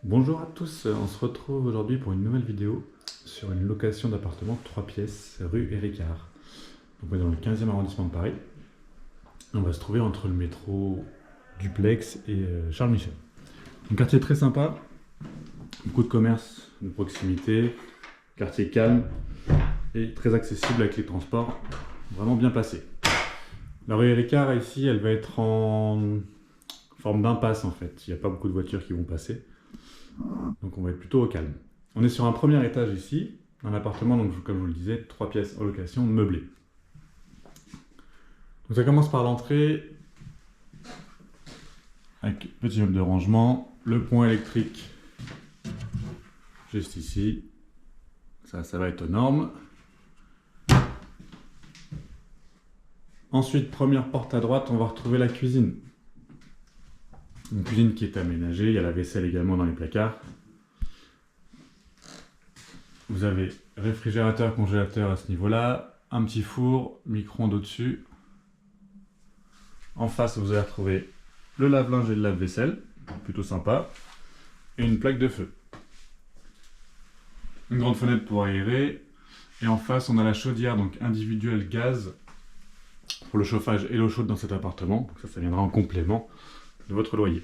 Bonjour à tous, on se retrouve aujourd'hui pour une nouvelle vidéo sur une location d'appartement 3 pièces rue Éricart. Donc on est dans le 15e arrondissement de Paris. On va se trouver entre le métro Duplex et Charles Michel. Un quartier très sympa, beaucoup de commerces de proximité, quartier calme et très accessible avec les transports, vraiment bien placé. La rue Éricart ici, elle va être en forme d'impasse en fait, il n'y a pas beaucoup de voitures qui vont passer. Donc on va être plutôt au calme. On est sur un premier étage ici, un appartement, donc comme je vous le disais, 3 pièces en location meublée. Donc ça commence par l'entrée, avec petit meuble de rangement, le point électrique juste ici, ça va être aux normes. Ensuite, première porte à droite, on va retrouver la cuisine. Une cuisine qui est aménagée, il y a la vaisselle également dans les placards. Vous avez réfrigérateur, congélateur à ce niveau-là, un petit four, micro-ondes au-dessus. En face, vous allez retrouver le lave-linge et le lave-vaisselle, plutôt sympa, et une plaque de feu. Une grande fenêtre pour aérer, et en face, on a la chaudière, donc individuelle gaz, pour le chauffage et l'eau chaude dans cet appartement. Donc ça viendra en complément de votre loyer.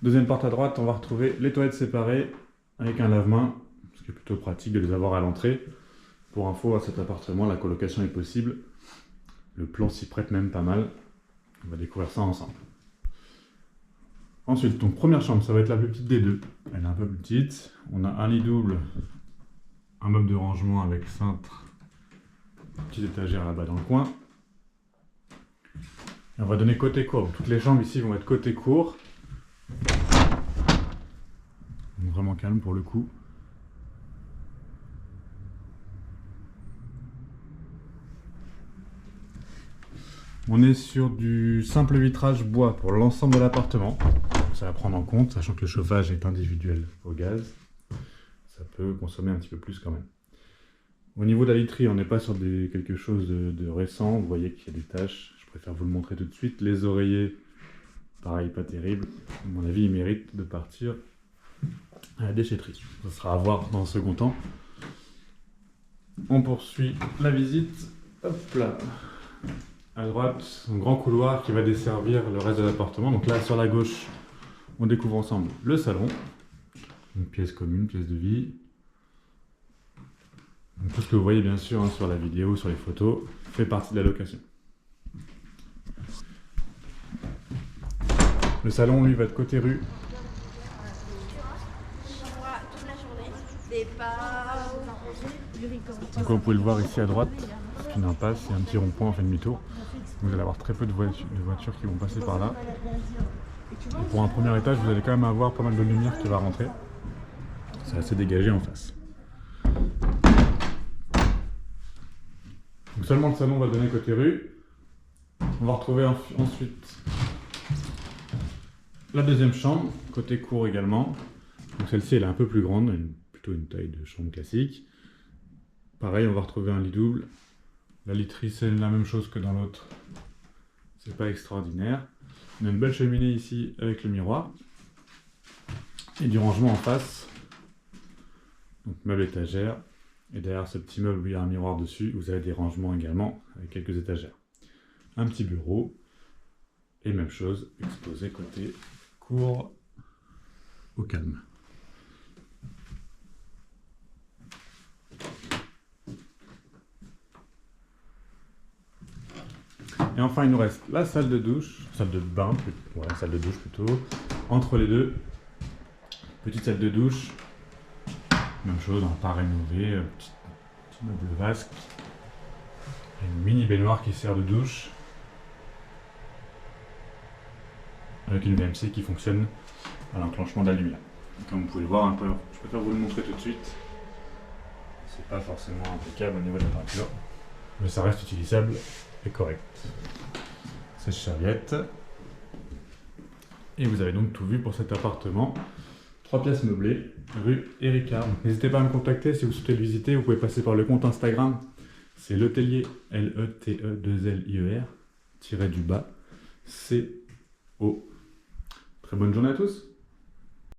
Deuxième porte à droite, on va retrouver les toilettes séparées avec un lave-main, ce qui est plutôt pratique de les avoir à l'entrée. Pour info, à cet appartement, la colocation est possible. Le plan s'y prête même pas mal. On va découvrir ça ensemble. Ensuite, donc première chambre, ça va être la plus petite des deux. Elle est un peu plus petite. On a un lit double, un meuble de rangement avec cintre, petite étagère là-bas dans le coin. Et on va donner côté cour. Toutes les chambres ici vont être côté cour. Donc vraiment calme pour le coup. On est sur du simple vitrage bois pour l'ensemble de l'appartement. Ça va prendre en compte, sachant que le chauffage est individuel au gaz. Ça peut consommer un petit peu plus quand même. Au niveau de la literie, on n'est pas sur quelque chose de récent. Vous voyez qu'il y a des taches. Je préfère vous le montrer tout de suite. Les oreillers, pareil, pas terrible. À mon avis, ils méritent de partir à la déchetterie. Ça sera à voir dans un second temps. On poursuit la visite. Hop là. À droite, un grand couloir qui va desservir le reste de l'appartement. Donc là, sur la gauche, on découvre ensemble le salon. Une pièce commune, pièce de vie. Donc tout ce que vous voyez bien sûr sur la vidéo, sur les photos, fait partie de la location. Le salon, lui, va de côté rue. Donc comme vous pouvez le voir ici à droite, c'est une impasse, il y a un petit rond-point, on fait demi-tour. Vous allez avoir très peu de voitures qui vont passer par là. Et pour un premier étage, vous allez quand même avoir pas mal de lumière qui va rentrer. C'est assez dégagé en face. Donc seulement le salon va donner côté rue. On va retrouver ensuite la deuxième chambre, côté cour également. Donc celle-ci elle est un peu plus grande, plutôt une taille de chambre classique. Pareil, on va retrouver un lit double. La literie, c'est la même chose que dans l'autre. C'est pas extraordinaire. On a une belle cheminée ici avec le miroir. Et du rangement en face. Donc meuble étagère. Et derrière ce petit meuble où il y a un miroir dessus, vous avez des rangements également avec quelques étagères. Un petit bureau. Et même chose, exposé côté cour au calme. Et enfin, il nous reste la salle de douche, salle de bain, ouais, salle de douche plutôt. Entre les deux, petite salle de douche, même chose, pas rénové, petit meuble vasque, une mini baignoire qui sert de douche, avec une VMC qui fonctionne à l'enclenchement de la lumière. Et comme vous pouvez le voir un peu, je préfère vous le montrer tout de suite. C'est pas forcément impeccable au niveau de la peinture, mais ça reste utilisable et correct. Sèche-serviette. Et vous avez donc tout vu pour cet appartement. 3 pièces meublées, rue Éricart. N'hésitez pas à me contacter si vous souhaitez le visiter. Vous pouvez passer par le compte Instagram C'est Letellier, Letelier, tiré du bas, CO. Très bonne journée à tous.